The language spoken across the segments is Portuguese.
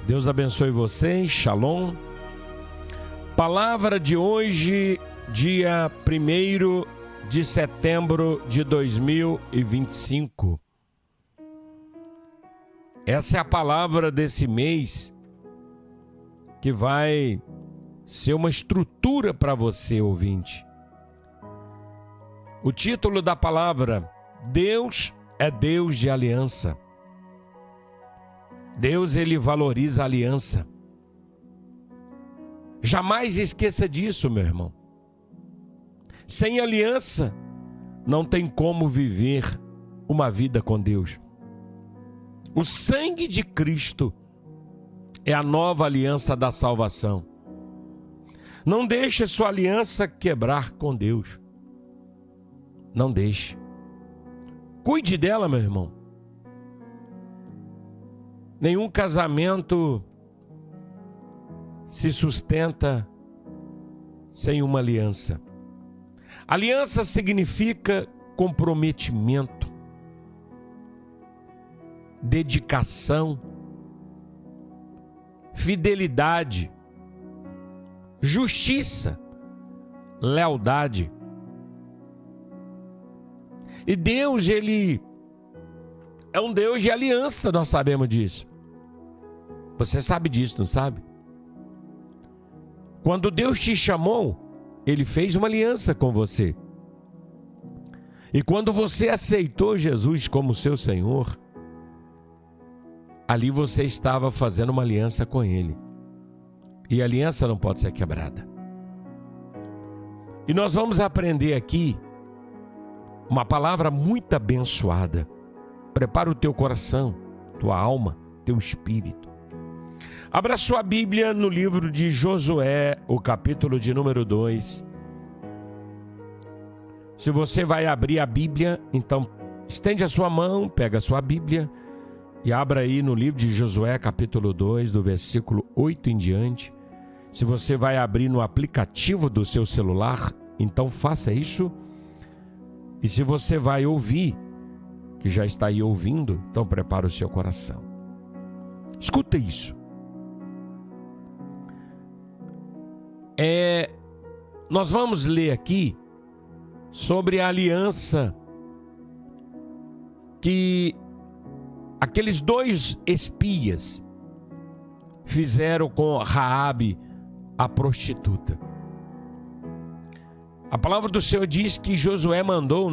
Deus abençoe vocês, shalom. Palavra de hoje, dia 1º de setembro de 2025. Essa é a palavra desse mês que vai ser uma estrutura para você, ouvinte. O título da palavra: Deus é Deus de aliança. Deus, ele valoriza a aliança. Jamais esqueça disso, meu irmão. Sem aliança, não tem como viver uma vida com Deus. O sangue de Cristo é a nova aliança da salvação. Não deixe sua aliança quebrar com Deus. Não deixe. Cuide dela, meu irmão. Nenhum casamento se sustenta sem uma aliança. Aliança significa comprometimento, dedicação, fidelidade, justiça, lealdade. E Deus, ele é um Deus de aliança, nós sabemos disso. Você sabe disso, não sabe? Quando Deus te chamou, Ele fez uma aliança com você. E quando você aceitou Jesus como seu Senhor, ali você estava fazendo uma aliança com Ele. E a aliança não pode ser quebrada. E nós vamos aprender aqui uma palavra muito abençoada. Prepara o teu coração, tua alma, teu espírito. Abra sua Bíblia no livro de Josué, o capítulo de número 2. Se você vai abrir a Bíblia, então estende a sua mão, pega a sua Bíblia e abra aí no livro de Josué, capítulo 2, do versículo 8 em diante. Se você vai abrir no aplicativo do seu celular, então faça isso. E se você vai ouvir, que já está aí ouvindo, então prepara o seu coração. Escuta isso. Nós vamos ler aqui sobre a aliança que aqueles dois espias fizeram com Raabe, a prostituta. A palavra do Senhor diz que Josué mandou,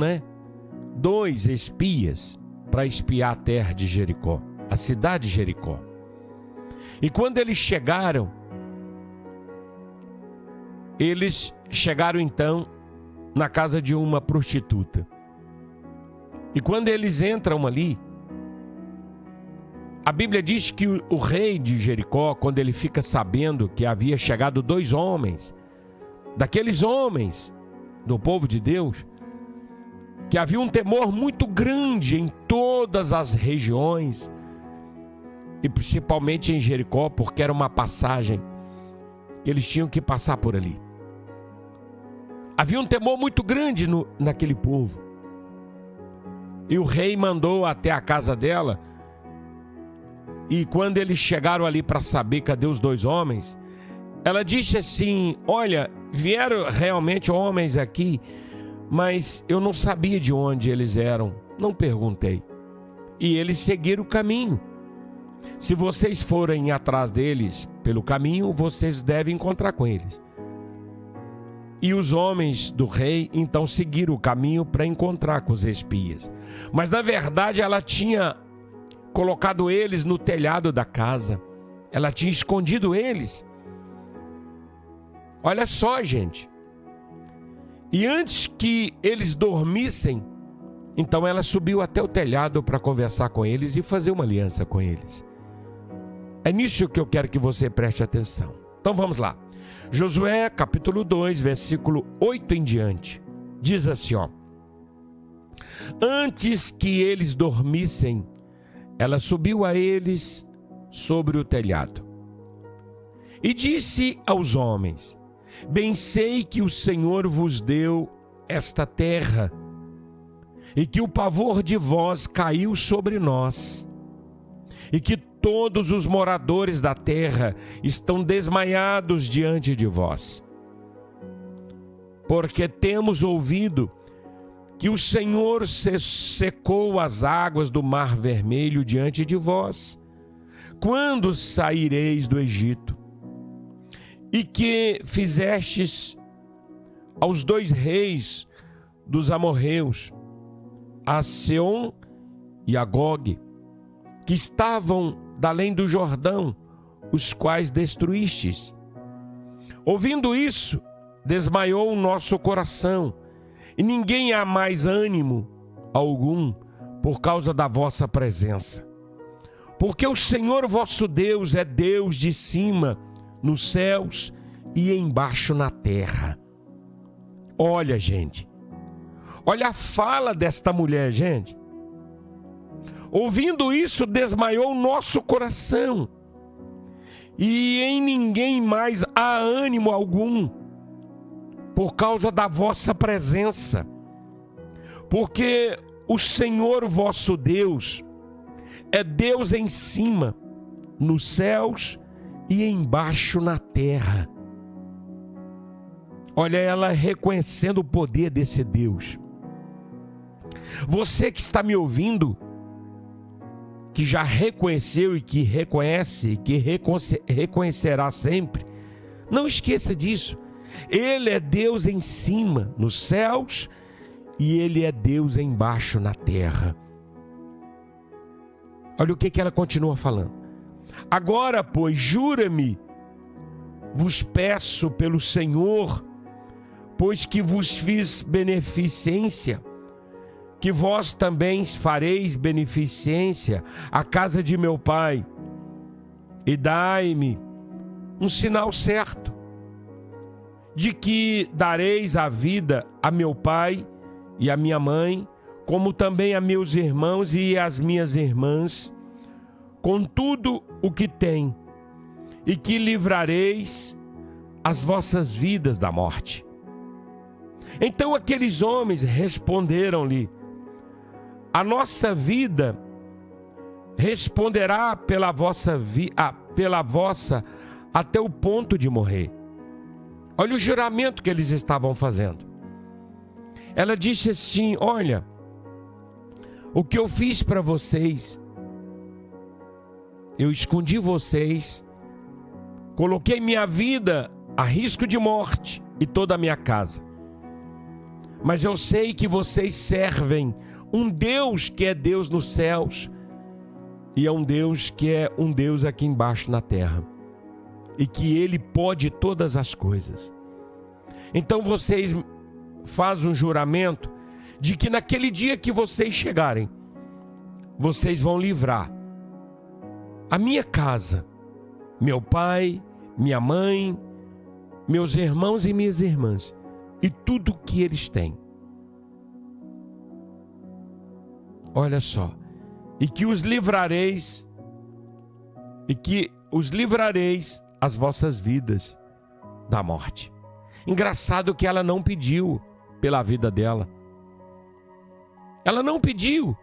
2 espias para espiar a terra de Jericó, a cidade de Jericó. E quando eles chegaram então na casa de uma prostituta. E quando eles entram ali, a Bíblia diz que o rei de Jericó, quando ele fica sabendo que havia chegado 2 homens, daqueles homens do povo de Deus, que havia um temor muito grande em todas as regiões, e principalmente em Jericó, porque era uma passagem que eles tinham que passar por ali. Havia um temor muito grande naquele povo. E o rei mandou até a casa dela. E quando eles chegaram ali para saber cadê os 2 homens, ela disse assim: olha, vieram realmente homens aqui, mas eu não sabia de onde eles eram, não perguntei. E eles seguiram o caminho. Se vocês forem atrás deles pelo caminho, vocês devem encontrar com eles. E os homens do rei então seguiram o caminho para encontrar com os espias. Mas na verdade ela tinha colocado eles no telhado da casa. Ela tinha escondido eles. Olha só, gente. E antes que eles dormissem, então ela subiu até o telhado para conversar com eles e fazer uma aliança com eles. É nisso que eu quero que você preste atenção. Então vamos lá. Josué, capítulo 2, versículo 8 em diante. Diz assim, antes que eles dormissem, ela subiu a eles sobre o telhado e disse aos homens: bem sei que o Senhor vos deu esta terra e que o pavor de vós caiu sobre nós, e que todos os moradores da terra estão desmaiados diante de vós. Porque temos ouvido que o Senhor secou as águas do Mar Vermelho diante de vós, quando saireis do Egito, e que fizestes aos 2 reis dos amorreus, a Seom e a Gog, que estavam da além do Jordão, os quais destruístes. Ouvindo isso, desmaiou o nosso coração, e ninguém há mais ânimo algum por causa da vossa presença. Porque o Senhor vosso Deus é Deus de cima nos céus e embaixo na terra. Olha, gente, olha a fala desta mulher, gente. Ouvindo isso, desmaiou o nosso coração, e em ninguém mais há ânimo algum por causa da vossa presença. Porque o Senhor vosso Deus é Deus em cima, nos céus e embaixo na terra. Olha ela reconhecendo o poder desse Deus. Você que está me ouvindo, que já reconheceu e que reconhece e que reconhecerá sempre, não esqueça disso. Ele é Deus em cima, nos céus, e Ele é Deus embaixo na terra. Olha o que ela continua falando. Agora, pois, jura-me, vos peço pelo Senhor, pois que vos fiz beneficência, que vós também fareis beneficência à casa de meu pai, e dai-me um sinal certo, de que dareis a vida a meu pai e a minha mãe, como também a meus irmãos e as minhas irmãs, com tudo o que tem, e que livrareis as vossas vidas da morte. Então aqueles homens responderam-lhe: a nossa vida responderá pela vossa até o ponto de morrer. Olha o juramento que eles estavam fazendo. Ela disse assim: olha, o que eu fiz para vocês, eu escondi vocês, coloquei minha vida a risco de morte e toda a minha casa. Mas eu sei que vocês servem um Deus que é Deus nos céus e é um Deus que é um Deus aqui embaixo na terra, e que Ele pode todas as coisas. Então vocês fazem um juramento de que naquele dia que vocês chegarem, vocês vão livrar a minha casa, meu pai, minha mãe, meus irmãos e minhas irmãs, e tudo que eles têm. Olha só, e que os livrareis as vossas vidas da morte. Engraçado que ela não pediu pela vida dela. Ela não pediu,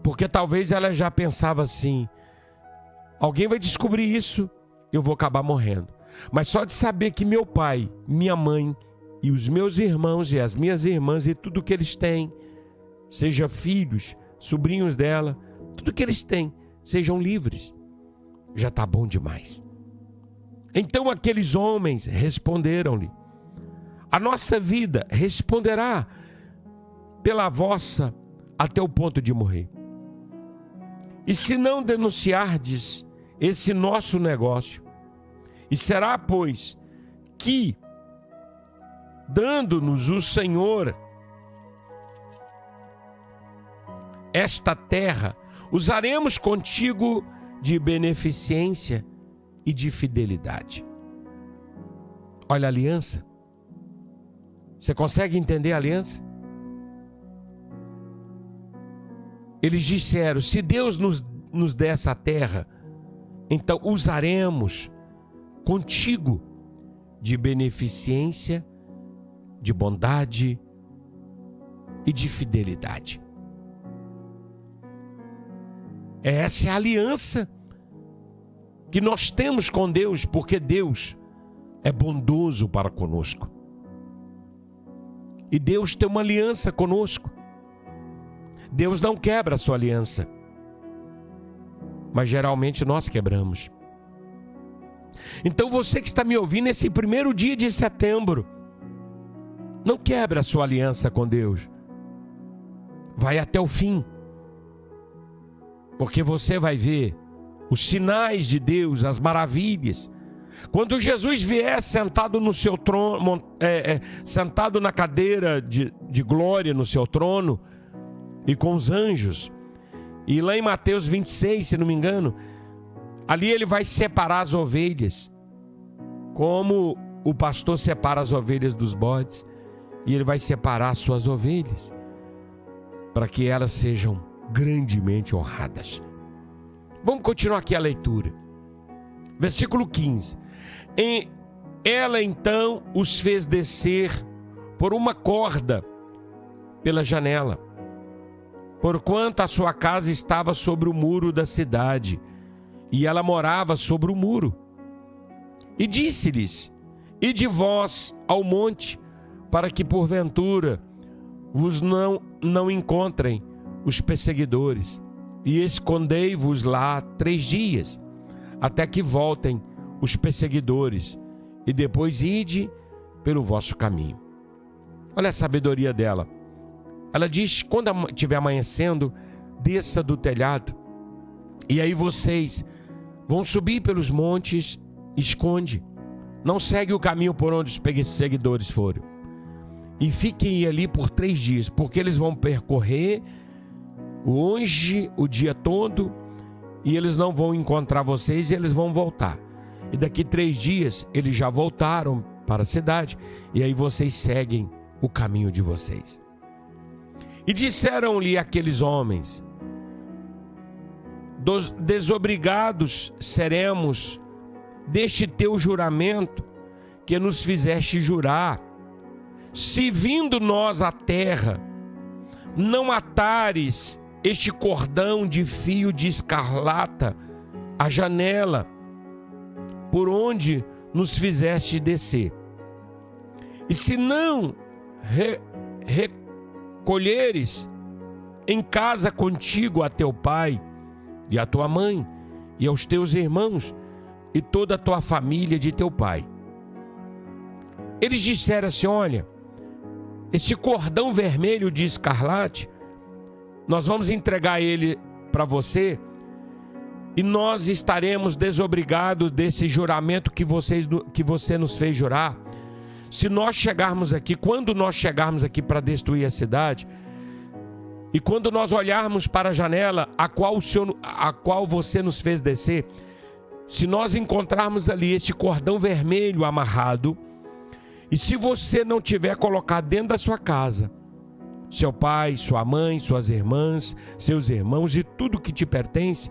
porque talvez ela já pensava assim: alguém vai descobrir isso, eu vou acabar morrendo. Mas só de saber que meu pai, minha mãe e os meus irmãos e as minhas irmãs e tudo que eles têm, seja filhos, sobrinhos dela, tudo que eles têm, sejam livres, já está bom demais. Então aqueles homens responderam-lhe: a nossa vida responderá pela vossa até o ponto de morrer. E se não denunciardes esse nosso negócio, e será, pois, que, dando-nos o Senhor esta terra, usaremos contigo de beneficência e de fidelidade. Olha a aliança. Você consegue entender a aliança? Eles disseram: se Deus nos der essa terra, então usaremos contigo de beneficência, de bondade e de fidelidade. Essa é a aliança que nós temos com Deus, porque Deus é bondoso para conosco. E Deus tem uma aliança conosco. Deus não quebra a sua aliança, mas geralmente nós quebramos. Então você que está me ouvindo nesse primeiro dia de setembro, não quebra a sua aliança com Deus. Vai até o fim, porque você vai ver os sinais de Deus, as maravilhas. Quando Jesus vier sentado no seu trono, sentado na cadeira de glória no seu trono, e com os anjos, e lá em Mateus 26, se não me engano, ali ele vai separar as ovelhas, como o pastor separa as ovelhas dos bodes, e ele vai separar as suas ovelhas, para que elas sejam grandemente honradas. Vamos continuar aqui a leitura. Versículo 15. Ela então os fez descer por uma corda pela janela, porquanto a sua casa estava sobre o muro da cidade, e ela morava sobre o muro. E disse-lhes: ide vós ao monte, para que porventura vos não encontrem os perseguidores, e escondei-vos lá 3 dias, até que voltem os perseguidores, e depois ide pelo vosso caminho. Olha a sabedoria dela. Ela diz: quando estiver amanhecendo, desça do telhado, e aí vocês vão subir pelos montes, esconde, não segue o caminho por onde os perseguidores foram, e fiquem ali por 3 dias, porque eles vão percorrer hoje o dia todo, e eles não vão encontrar vocês, e eles vão voltar. E daqui 3 dias eles já voltaram para a cidade, e aí vocês seguem o caminho de vocês. E disseram-lhe aqueles homens: desobrigados seremos deste teu juramento que nos fizeste jurar, se vindo nós à terra, não atares este cordão de fio de escarlata à janela por onde nos fizeste descer. E se não recolheres em casa contigo a teu pai e a tua mãe e aos teus irmãos e toda a tua família de teu pai. Eles disseram assim: olha, esse cordão vermelho de escarlate, nós vamos entregar ele para você, e nós estaremos desobrigados desse juramento que você nos fez jurar. Se nós chegarmos aqui, quando nós chegarmos aqui para destruir a cidade, e quando nós olharmos para a janela a qual você nos fez descer, se nós encontrarmos ali este cordão vermelho amarrado, e se você não tiver colocado dentro da sua casa, seu pai, sua mãe, suas irmãs, seus irmãos e tudo que te pertence,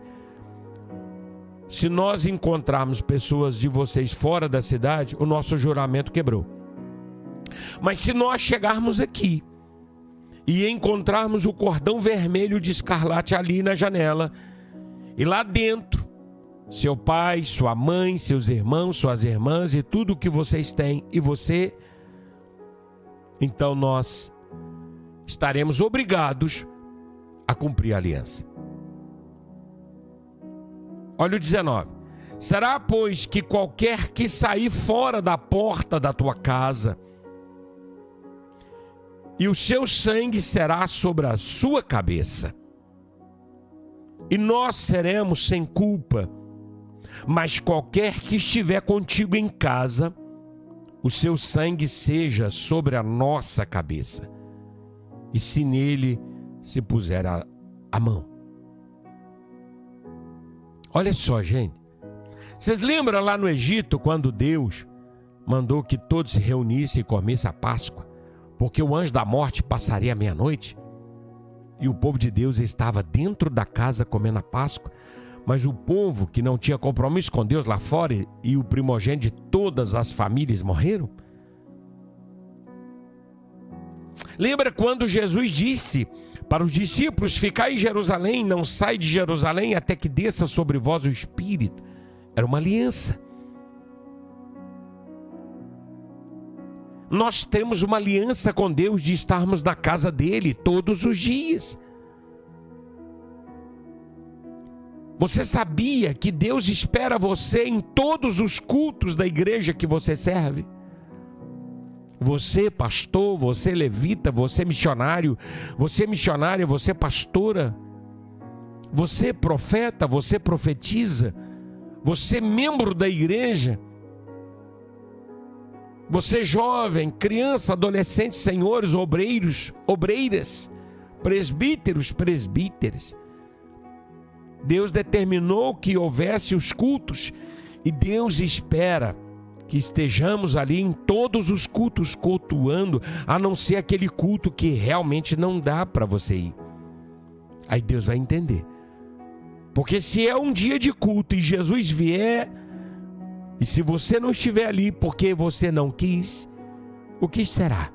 se nós encontrarmos pessoas de vocês fora da cidade, o nosso juramento quebrou. Mas se nós chegarmos aqui e encontrarmos o cordão vermelho de escarlate ali na janela, e lá dentro seu pai, sua mãe, seus irmãos, suas irmãs e tudo o que vocês têm, e você, então nós estaremos obrigados a cumprir a aliança. Olha o 19. Será, pois, que qualquer que sair fora da porta da tua casa, e o seu sangue será sobre a sua cabeça, e nós seremos sem culpa. Mas qualquer que estiver contigo em casa, o seu sangue seja sobre a nossa cabeça, e se nele se puser a mão. Olha só, gente. Vocês lembram lá no Egito, quando Deus mandou que todos se reunissem e comessem a Páscoa, porque o anjo da morte passaria a meia-noite? E o povo de Deus estava dentro da casa comendo a Páscoa, mas o povo que não tinha compromisso com Deus lá fora, e o primogênito de todas as famílias morreram? Lembra quando Jesus disse para os discípulos: ficai em Jerusalém, não sai de Jerusalém até que desça sobre vós o Espírito? Era uma aliança. Nós temos uma aliança com Deus de estarmos na casa dele todos os dias. Você sabia que Deus espera você em todos os cultos da igreja que você serve? Você pastor, você levita, você missionário, você missionária, você pastora, você profeta, você profetiza, você membro da igreja, você jovem, criança, adolescente, senhores, obreiros, obreiras, presbíteros, presbíteras. Deus determinou que houvesse os cultos e Deus espera que estejamos ali em todos os cultos cultuando, a não ser aquele culto que realmente não dá para você ir. Aí Deus vai entender. Porque se é um dia de culto e Jesus vier, e se você não estiver ali porque você não quis, o que será?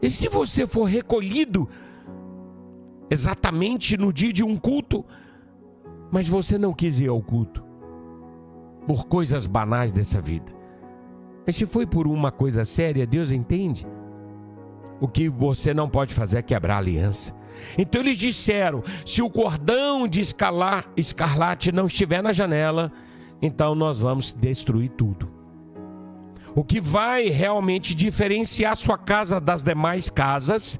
E se você for recolhido exatamente no dia de um culto, mas você não quis ir ao culto, por coisas banais dessa vida? Mas se foi por uma coisa séria, Deus entende. O que você não pode fazer é quebrar a aliança. Então eles disseram, se o cordão de escarlate não estiver na janela, então nós vamos destruir tudo. O que vai realmente diferenciar sua casa das demais casas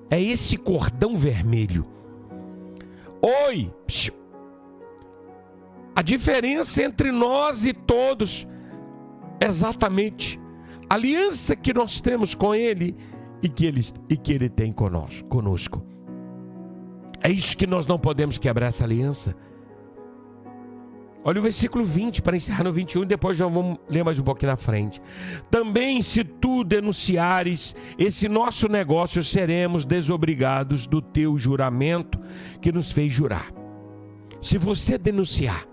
é esse cordão vermelho. Oi! A diferença entre nós e todos é exatamente a aliança que nós temos com Ele e que Ele tem conosco. É isso que nós não podemos quebrar, essa aliança. Olha o versículo 20, para encerrar no 21, depois já vamos ler mais um pouquinho na frente. Também, se tu denunciares esse nosso negócio, seremos desobrigados do teu juramento que nos fez jurar. Se você denunciar,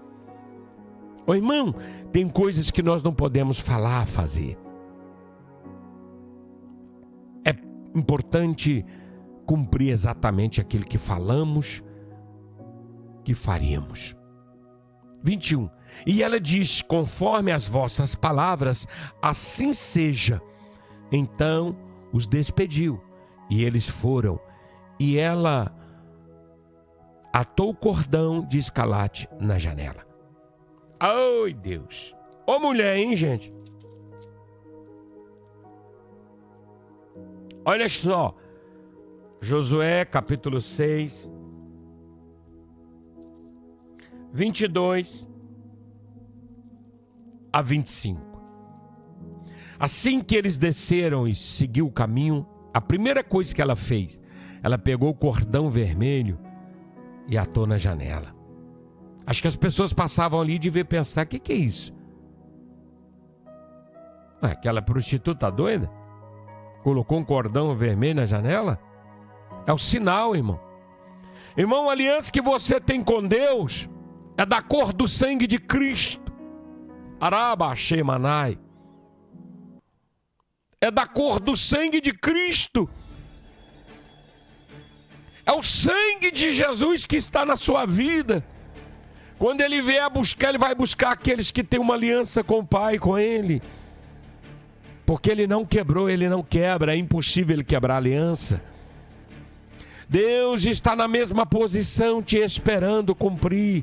ô irmão, tem coisas que nós não podemos falar, fazer. É importante cumprir exatamente aquilo que falamos que faríamos. 21. E ela diz, conforme as vossas palavras, assim seja. Então os despediu, e eles foram. E ela atou o cordão de escarlate na janela. Ai, Deus! Ô mulher, hein, gente? Olha só. Josué, capítulo 6... 22 a 25. Assim que eles desceram e seguiu o caminho, a primeira coisa que ela fez, ela pegou o cordão vermelho e atou na janela. Acho que as pessoas passavam ali e deviam pensar, o que é isso? Ué, aquela prostituta doida? Colocou um cordão vermelho na janela? É o sinal, irmão. Irmão, a aliança que você tem com Deus é da cor do sangue de Cristo. Araba Shemanai. É da cor do sangue de Cristo. É o sangue de Jesus que está na sua vida. Quando Ele vier buscar, Ele vai buscar aqueles que têm uma aliança com o Pai, com Ele. Porque Ele não quebrou, Ele não quebra. É impossível Ele quebrar a aliança. Deus está na mesma posição, te esperando cumprir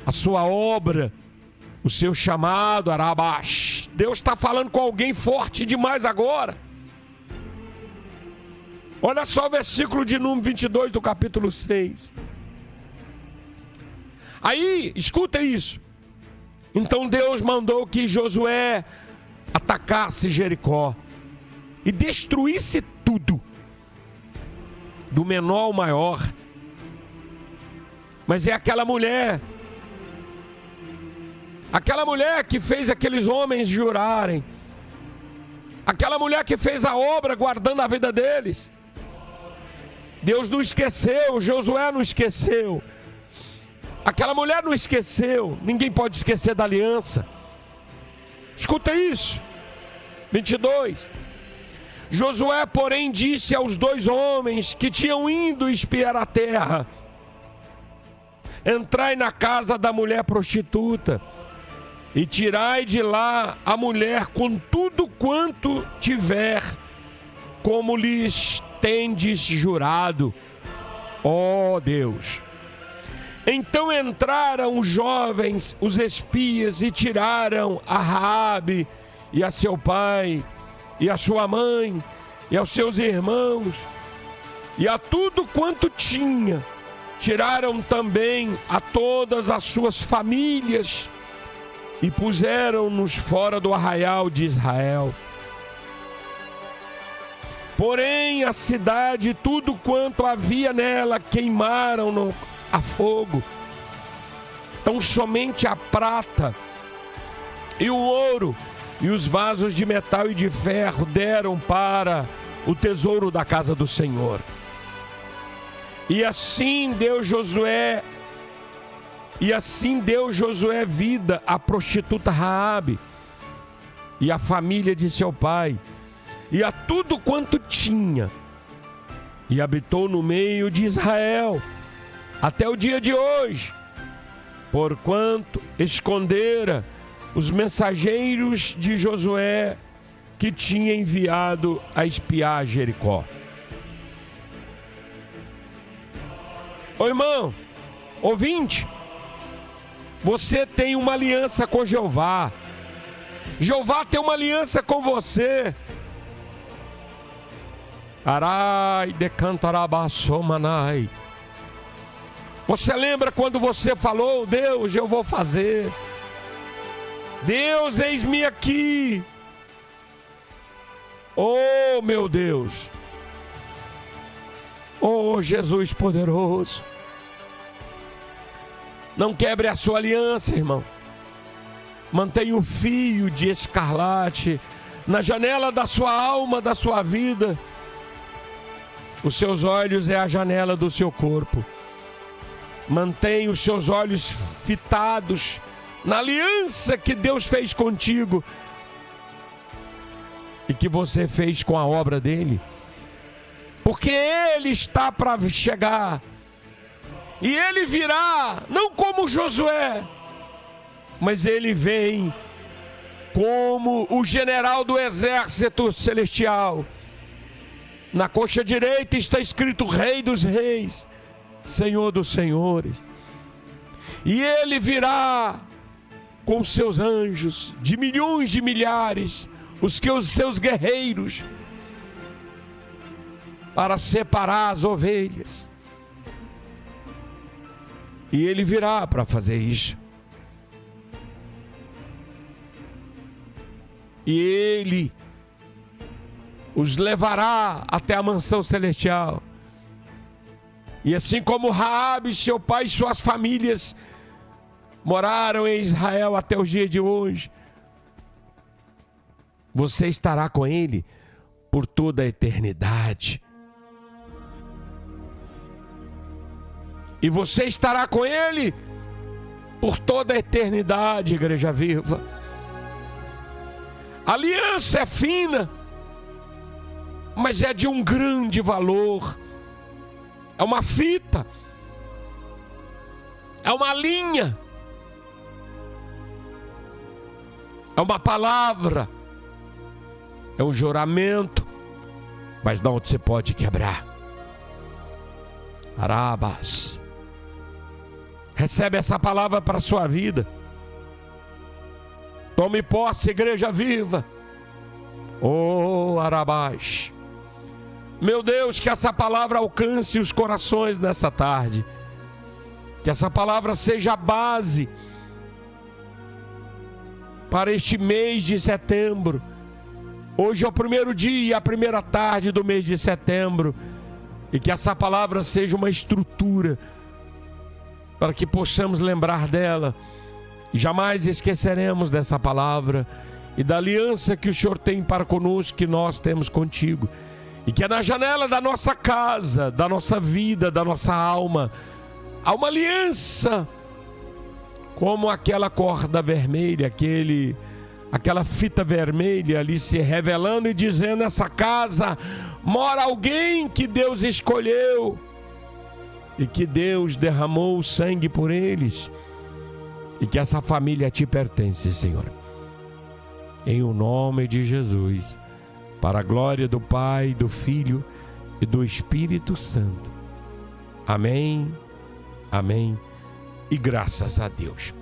a sua obra, o seu chamado, Arabash. Deus está falando com alguém forte demais agora. Olha só o versículo de número 22 do capítulo 6. Aí, escuta isso. Então Deus mandou que Josué atacasse Jericó e destruísse tudo, do menor ao maior. Mas é aquela mulher que fez aqueles homens jurarem, aquela mulher que fez a obra guardando a vida deles. Deus não esqueceu, Josué não esqueceu, aquela mulher não esqueceu. Ninguém pode esquecer da aliança. Escuta isso, 22. Josué, porém, disse aos dois homens que tinham ido espiar a terra: entrai na casa da mulher prostituta e tirai de lá a mulher com tudo quanto tiver, como lhes tendes jurado, ó Deus. Então entraram os jovens, os espias, e tiraram a Raabe e a seu pai, e a sua mãe, e aos seus irmãos, e a tudo quanto tinha. Tiraram também a todas as suas famílias, e puseram-nos fora do arraial de Israel. Porém, a cidade, tudo quanto havia nela, queimaram a fogo. Então somente a prata e o ouro e os vasos de metal e de ferro deram para o tesouro da casa do Senhor. E assim deu Josué vida à prostituta Raabe e à família de seu pai, e a tudo quanto tinha, e habitou no meio de Israel até o dia de hoje, porquanto escondera os mensageiros de Josué que tinha enviado a espiar Jericó. Ô irmão, ouvinte, você tem uma aliança com Jeová. Jeová tem uma aliança com você. Arai de cantarabaçomanai. Você lembra quando você falou: Deus, eu vou fazer. Deus, eis-me aqui. Oh, meu Deus. Oh, Jesus poderoso. Não quebre a sua aliança, irmão. Mantenha o fio de escarlate na janela da sua alma, da sua vida. Os seus olhos é a janela do seu corpo. Mantenha os seus olhos fitados na aliança que Deus fez contigo e que você fez com a obra dele. Porque ele está para chegar. E ele virá, não como Josué, mas ele vem como o general do exército celestial. Na coxa direita está escrito Rei dos Reis, Senhor dos Senhores. E ele virá com seus anjos, de milhões de milhares, os seus guerreiros, para separar as ovelhas. E ele virá para fazer isso. E ele os levará até a mansão celestial. E assim como Raabe, seu pai e suas famílias moraram em Israel até os dias de hoje, você estará com ele por toda a eternidade. E você estará com ele por toda a eternidade, Igreja Viva. A aliança é fina, mas é de um grande valor. É uma fita, é uma linha, é uma palavra, é um juramento, mas não você pode quebrar. Arabas. Recebe essa palavra para a sua vida. Tome posse, Igreja Viva. Oh, Arabás. Meu Deus, que essa palavra alcance os corações nessa tarde. Que essa palavra seja a base para este mês de setembro. Hoje é o primeiro dia, a primeira tarde do mês de setembro. E que essa palavra seja uma estrutura para que possamos lembrar dela. Jamais esqueceremos dessa palavra e da aliança que o Senhor tem para conosco, que nós temos contigo. E que é na janela da nossa casa, da nossa vida, da nossa alma, há uma aliança, como aquela corda vermelha, aquela fita vermelha ali se revelando e dizendo: nessa casa mora alguém que Deus escolheu. e que Deus derramou o sangue por eles e que essa família te pertence, Senhor. Em o nome de Jesus, para a glória do Pai, do Filho e do Espírito Santo. Amém, amém e graças a Deus.